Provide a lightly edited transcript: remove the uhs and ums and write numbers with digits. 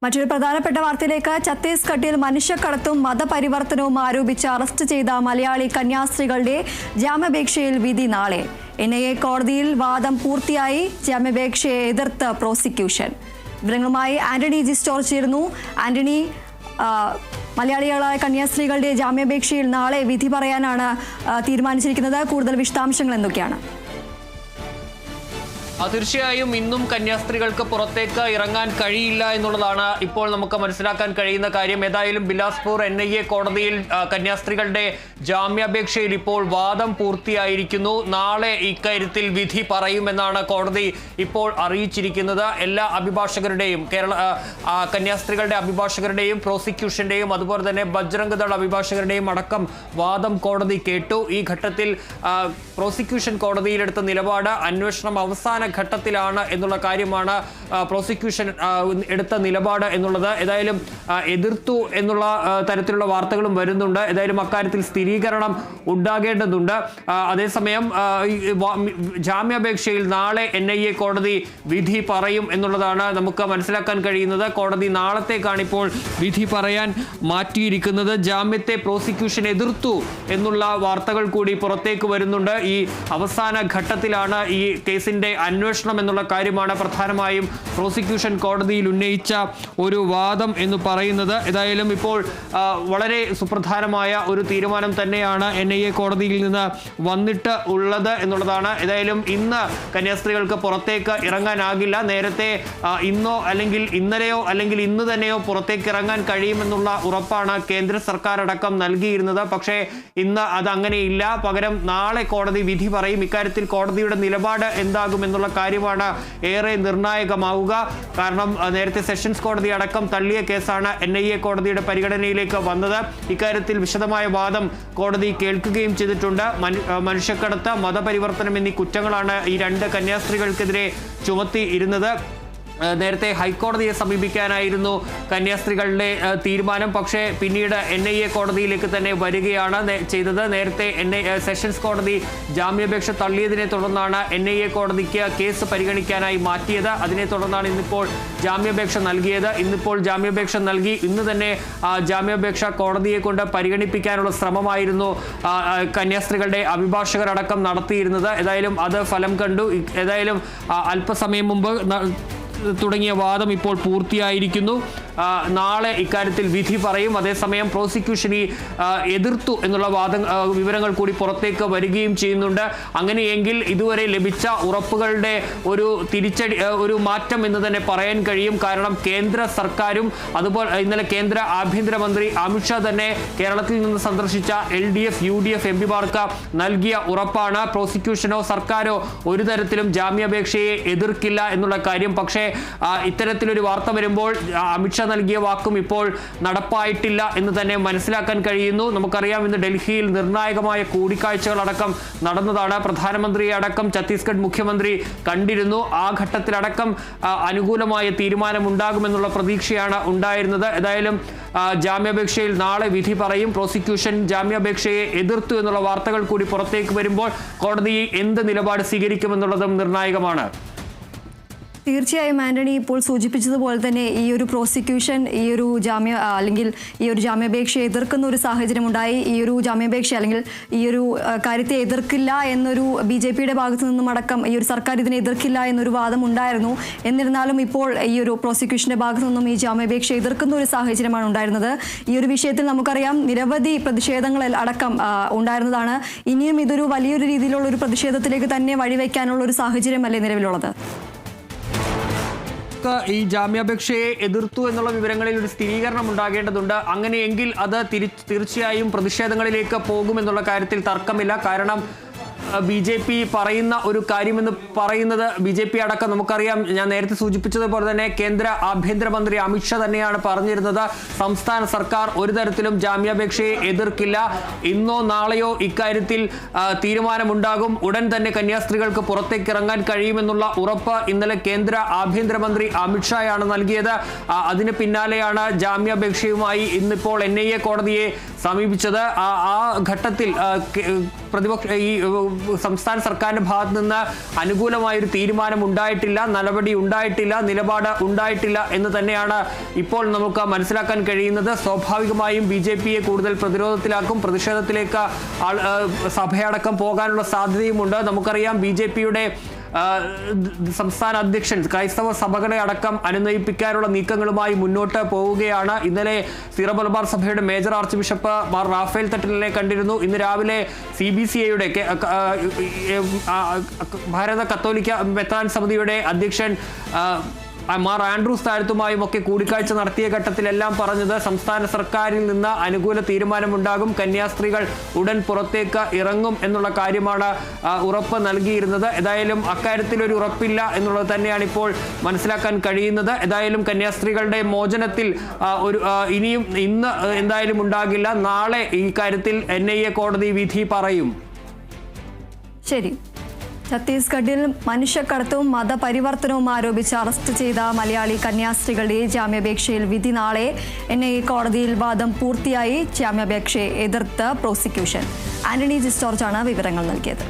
മറ്റൊരു പ്രധാനപ്പെട്ട വാർത്തയിലേക്ക്. ഛത്തീസ്ഗഡിൽ മനുഷ്യക്കടത്തും മതപരിവർത്തനവും ആരോപിച്ച് അറസ്റ്റ് ചെയ്ത മലയാളി കന്യാസ്ത്രീകളുടെ ജാമ്യാപേക്ഷയിൽ വിധി നാളെ. NIA കോടതിയിൽ വാദം പൂർത്തിയായി. ജാമ്യാപേക്ഷയെ എതിർത്ത് പ്രോസിക്യൂഷൻ. വിവരങ്ങളുമായി ആന്റണി ജി സ്റ്റോർ ചേരുന്നു. ആന്റണി, മലയാളികളായ കന്യാസ്ത്രീകളുടെ ജാമ്യാപേക്ഷയിൽ നാളെ വിധി പറയാനാണ് തീരുമാനിച്ചിരിക്കുന്നത്. കൂടുതൽ വിശദാംശങ്ങൾ എന്തൊക്കെയാണ്? തീർച്ചയായും ഇന്നും കന്യാസ്ത്രീകൾക്ക് പുറത്തേക്ക് ഇറങ്ങാൻ കഴിയില്ല എന്നുള്ളതാണ് ഇപ്പോൾ നമുക്ക് മനസ്സിലാക്കാൻ കഴിയുന്ന കാര്യം. ഏതായാലും ബിലാസ്പൂർ NIA കോടതിയിൽ കന്യാസ്ത്രീകളുടെ ജാമ്യാപേക്ഷയിൽ ഇപ്പോൾ വാദം പൂർത്തിയായിരിക്കുന്നു. നാളെ ഇക്കാര്യത്തിൽ വിധി പറയുമെന്നാണ് കോടതി ഇപ്പോൾ അറിയിച്ചിരിക്കുന്നത്. എല്ലാ അഭിഭാഷകരുടെയും കന്യാസ്ത്രീകളുടെ അഭിഭാഷകരുടെയും പ്രോസിക്യൂഷന്റെയും അതുപോലെ തന്നെ ബജ്രംഗ് ദൾ അഭിഭാഷകരുടെയും അടക്കം വാദം കോടതി കേട്ടു. ഈ ഘട്ടത്തിൽ പ്രോസിക്യൂഷൻ കോടതിയിലെടുത്ത നിലപാട് അന്വേഷണം അവസാന ഘട്ടത്തിലാണ് എന്നുള്ള കാര്യമാണ് പ്രോസിക്യൂഷൻ എടുത്ത നിലപാട് എന്നുള്ളത്. ഏതായാലും എതിർത്തു എന്നുള്ള തരത്തിലുള്ള വാർത്തകളും വരുന്നുണ്ട്. ഏതായാലും അക്കാര്യത്തിൽ സ്ഥിരീകരണം ഉണ്ടാകേണ്ടതുണ്ട്. അതേസമയം ജാമ്യാപേക്ഷയിൽ നാളെ NIA കോടതി വിധി പറയും എന്നുള്ളതാണ് നമുക്ക് മനസ്സിലാക്കാൻ കഴിയുന്നത്. കോടതി നാളത്തേക്കാണ് ഇപ്പോൾ വിധി പറയാൻ മാറ്റിയിരിക്കുന്നത്. ജാമ്യത്തെ പ്രോസിക്യൂഷൻ എതിർത്തു എന്നുള്ള വാർത്തകൾ കൂടി പുറത്തേക്ക് വരുന്നുണ്ട്. ഈ അവസാന ഘട്ടത്തിലാണ് ഈ കേസിന്റെ അന്വേഷണം എന്നുള്ള കാര്യമാണ് പ്രധാനമായും പ്രോസിക്യൂഷൻ കോടതിയിൽ ഉന്നയിച്ച ഒരു വാദം എന്ന് പറയുന്നത്. ഏതായാലും ഇപ്പോൾ വളരെ സുപ്രധാനമായ ഒരു തീരുമാനം തന്നെയാണ് NIA കോടതിയിൽ നിന്ന് വന്നിട്ട് ഉള്ളത് എന്നുള്ളതാണ്. ഏതായാലും ഇന്ന് കന്യാസ്ത്രീകൾക്ക് പുറത്തേക്ക് ഇറങ്ങാനാകില്ല. നേരത്തെ ഇന്നോ അല്ലെങ്കിൽ ഇന്നലെയോ അല്ലെങ്കിൽ ഇന്ന് തന്നെയോ പുറത്തേക്ക് ഇറങ്ങാൻ കഴിയുമെന്നുള്ള ഉറപ്പാണ് കേന്ദ്ര സർക്കാർ അടക്കം നൽകിയിരുന്നത്. പക്ഷേ ഇന്ന് അത് അങ്ങനെയില്ല. പകരം നാളെ കോടതി വിധി പറയും. ഇക്കാര്യത്തിൽ കോടതിയുടെ നിലപാട് എന്താകുമെന്നുള്ള കാര്യമാണ് ഏറെ നിർണായകമാവുക. കാരണം നേരത്തെ സെഷൻസ് കോടതി അടക്കം തള്ളിയ കേസാണ് NIA കോടതിയുടെ പരിഗണനയിലേക്ക് വന്നത്. ഇക്കാര്യത്തിൽ വിശദമായ വാദം കോടതി കേൾക്കുകയും ചെയ്തിട്ടുണ്ട്. മനുഷ്യക്കടത്ത്, മതപരിവർത്തനം എന്നീ കുറ്റങ്ങളാണ് ഈ രണ്ട് കന്യാസ്ത്രീകൾക്കെതിരെ ചുമത്തി ഇരുന്നത്. നേരത്തെ ഹൈക്കോടതിയെ സമീപിക്കാനായിരുന്നു കന്യാസ്ത്രീകളുടെ തീരുമാനം. പക്ഷേ പിന്നീട് NIA കോടതിയിലേക്ക് തന്നെ വരികയാണ് ചെയ്തത്. നേരത്തെ സെഷൻസ് കോടതി ജാമ്യാപേക്ഷ തള്ളിയതിനെ തുടർന്നാണ് NIA കോടതിക്ക് കേസ് പരിഗണിക്കാനായി മാറ്റിയത്. അതിനെ തുടർന്നാണ് ഇന്നിപ്പോൾ ജാമ്യാപേക്ഷ നൽകിയത്. ഇന്നിപ്പോൾ ജാമ്യാപേക്ഷ നൽകി. ഇന്ന് തന്നെ ജാമ്യാപേക്ഷ കോടതിയെ കൊണ്ട് പരിഗണിപ്പിക്കാനുള്ള ശ്രമമായിരുന്നു കന്യാസ്ത്രീകളുടെ അഭിഭാഷകരടക്കം നടത്തിയിരുന്നത്. ഏതായാലും അത് ഫലം കണ്ടു. ഏതായാലും അല്പസമയം മുമ്പ് തുടങ്ങിയ വാദം ഇപ്പോൾ പൂർത്തിയായിരിക്കുന്നു. നാളെ ഇക്കാര്യത്തിൽ വിധി പറയും. അതേസമയം പ്രോസിക്യൂഷൻ എതിർത്തു എന്നുള്ള വിവരങ്ങൾ കൂടി പുറത്തേക്ക് വരികയും ചെയ്യുന്നുണ്ട്. അങ്ങനെയെങ്കിൽ ഇതുവരെ ലഭിച്ച ഉറപ്പുകളുടെ ഒരു മാറ്റം എന്ന് തന്നെ പറയാൻ കഴിയും. കാരണം കേന്ദ്ര സർക്കാരും അതുപോലെ ഇന്നലെ കേന്ദ്ര ആഭ്യന്തരമന്ത്രി അമിത്ഷാ തന്നെ കേരളത്തിൽ നിന്ന് സന്ദർശിച്ച LDF UDF MPമാർക്ക് നൽകിയ ഉറപ്പാണ് പ്രോസിക്യൂഷനോ സർക്കാരോ ഒരു തരത്തിലും ജാമ്യാപേക്ഷയെ എതിർക്കില്ല എന്നുള്ള കാര്യം. പക്ഷേ ഇത്തരത്തിലൊരു വാർത്ത വരുമ്പോൾ അമിത്ഷാ നൽകിയ വാക്കും ഇപ്പോൾ നടപ്പായിട്ടില്ല എന്ന് തന്നെ മനസ്സിലാക്കാൻ കഴിയുന്നു. നമുക്കറിയാം, ഇന്ന് ഡൽഹിയിൽ നിർണായകമായ കൂടിക്കാഴ്ചകളടക്കം നടന്നതാണ്. പ്രധാനമന്ത്രിയെ അടക്കം ഛത്തീസ്ഗഡ് മുഖ്യമന്ത്രി കണ്ടിരുന്നു. ആ ഘട്ടത്തിലടക്കം അനുകൂലമായ തീരുമാനം ഉണ്ടാകുമെന്നുള്ള പ്രതീക്ഷയാണ് ഉണ്ടായിരുന്നത്. ഏതായാലും ജാമ്യാപേക്ഷയിൽ നാളെ വിധി പറയും. പ്രോസിക്യൂഷൻ ജാമ്യാപേക്ഷയെ എതിർത്തു എന്നുള്ള വാർത്തകൾ കൂടി പുറത്തേക്ക് വരുമ്പോൾ കോടതി എന്ത് നിലപാട് സ്വീകരിക്കുമെന്നുള്ളതും നിർണായകമാണ്. തീർച്ചയായും ആന്റണി ഇപ്പോൾ സൂചിപ്പിച്ചതുപോലെ തന്നെ ഈ ഒരു പ്രോസിക്യൂഷൻ ഈ ഒരു ജാമ്യാപേക്ഷയെ എതിർക്കുന്ന ഒരു സാഹചര്യം ഉണ്ടായി. ഈ ഒരു ജാമ്യാപേക്ഷ അല്ലെങ്കിൽ ഈ ഒരു കാര്യത്തെ എതിർക്കില്ല എന്നൊരു BJPയുടെ ഭാഗത്തു നിന്നും അടക്കം ഈ ഒരു സർക്കാർ ഇതിനെ എതിർക്കില്ല എന്നൊരു വാദം ഉണ്ടായിരുന്നു. എന്നിരുന്നാലും ഇപ്പോൾ ഈ ഒരു പ്രോസിക്യൂഷന്റെ ഭാഗത്തു നിന്നും ഈ ജാമ്യാപേക്ഷ എതിർക്കുന്ന ഒരു സാഹചര്യമാണ് ഉണ്ടായിരുന്നത്. ഈ ഒരു വിഷയത്തിൽ നമുക്കറിയാം നിരവധി പ്രതിഷേധങ്ങൾ അടക്കം ഉണ്ടായിരുന്നതാണ്. ഇനിയും ഇതൊരു വലിയൊരു രീതിയിലുള്ള ഒരു പ്രതിഷേധത്തിലേക്ക് തന്നെ വഴിവെക്കാനുള്ള ഒരു സാഹചര്യമല്ലേ നിലവിലുള്ളത്? ഈ ജാമ്യാപേക്ഷയെ എതിർത്തു എന്നുള്ള വിവരങ്ങളിൽ ഒരു സ്ഥിരീകരണം ഉണ്ടാകേണ്ടതുണ്ട്. അങ്ങനെയെങ്കിൽ അത് തീർച്ചയായും പ്രതിഷേധങ്ങളിലേക്ക് പോകുമെന്നുള്ള കാര്യത്തിൽ തർക്കമില്ല. കാരണം BJP പറയുന്ന ഒരു കാര്യമെന്ന് പറയുന്നത് BJP അടക്കം നമുക്കറിയാം, ഞാൻ നേരത്തെ സൂചിപ്പിച്ചതുപോലെ തന്നെ കേന്ദ്ര ആഭ്യന്തരമന്ത്രി അമിത്ഷാ തന്നെയാണ് പറഞ്ഞിരുന്നത് സംസ്ഥാന സർക്കാർ ഒരു തരത്തിലും ജാമ്യാപേക്ഷയെ എതിർക്കില്ല. ഇന്നോ നാളെയോ ഇക്കാര്യത്തിൽ തീരുമാനമുണ്ടാകും. ഉടൻ തന്നെ കന്യാസ്ത്രീകൾക്ക് പുറത്തേക്ക് ഇറങ്ങാൻ കഴിയുമെന്നുള്ള ഉറപ്പ് ഇന്നലെ കേന്ദ്ര ആഭ്യന്തരമന്ത്രി അമിത്ഷായാണ് നൽകിയത്. അതിന് പിന്നാലെയാണ് ജാമ്യാപേക്ഷയുമായി ഇന്നിപ്പോൾ NIA കോടതിയെ സമീപിച്ചത്. ആ ഘട്ടത്തിൽ പ്രതിപക്ഷ ഈ സംസ്ഥാന സർക്കാരിന്റെ ഭാഗത്ത് നിന്ന് അനുകൂലമായൊരു തീരുമാനം ഉണ്ടായിട്ടില്ല, നടപടി ഉണ്ടായിട്ടില്ല, നിലപാട് ഉണ്ടായിട്ടില്ല എന്ന് തന്നെയാണ് ഇപ്പോൾ നമുക്ക് മനസ്സിലാക്കാൻ കഴിയുന്നത്. സ്വാഭാവികമായും BJP-യെ കൂടുതൽ പ്രതിരോധത്തിലാക്കും, പ്രതിഷേധത്തിലേക്ക് സഭയടക്കം പോകാനുള്ള സാധ്യതയുമുണ്ട്. നമുക്കറിയാം BJP-യുടെ സംസ്ഥാന അധ്യക്ഷൻ ക്രൈസ്തവ സഭകളെ അടക്കം അനുനയിപ്പിക്കാനുള്ള നീക്കങ്ങളുമായി മുന്നോട്ട് പോവുകയാണ്. ഇന്നലെ സിറോ മലബാർ സഭയുടെ major archbishop Mar Raphael തട്ടിലിനെ കണ്ടിരുന്നു. ഇന്ന് രാവിലെ CBCIയുടെ ഭാരത കത്തോലിക്ക മെത്രാൻ സമിതിയുടെ അധ്യക്ഷൻ മാർ ആൻഡ്രൂസ് താഴത്തുമായും ഒക്കെ കൂടിക്കാഴ്ച നടത്തിയ ഘട്ടത്തിലെല്ലാം പറഞ്ഞത് സംസ്ഥാന സർക്കാരിൽ നിന്ന് അനുകൂല തീരുമാനമുണ്ടാകും, കന്യാസ്ത്രീകൾ ഉടൻ പുറത്തേക്ക് ഇറങ്ങും എന്നുള്ള കാര്യമാണ് ഉറപ്പ് നൽകിയിരുന്നത്. ഏതായാലും അക്കാര്യത്തിൽ ഒരു ഉറപ്പില്ല എന്നുള്ളത് തന്നെയാണ് ഇപ്പോൾ മനസ്സിലാക്കാൻ കഴിയുന്നത്. ഏതായാലും കന്യാസ്ത്രീകളുടെ മോചനത്തിൽ ഇനിയും ഇന്ന് എന്തായാലും ഉണ്ടാകില്ല. നാളെ ഈ കാര്യത്തിൽ NIA കോടതി വിധി പറയും. ശരി. ഛത്തീസ്ഗഡിൽ മനുഷ്യക്കടത്തും മതപരിവർത്തനവും ആരോപിച്ച് അറസ്റ്റ് ചെയ്ത മലയാളി കന്യാസ്ത്രീകളുടെ ജാമ്യാപേക്ഷയിൽ വിധി നാളെ. NIA കോടതിയിൽ വാദം പൂർത്തിയായി. ജാമ്യാപേക്ഷയെ എതിർത്ത് പ്രോസിക്യൂഷൻ. ആന്റണി ജിസ്റ്റോർജാണ് വിവരങ്ങൾ നൽകിയത്.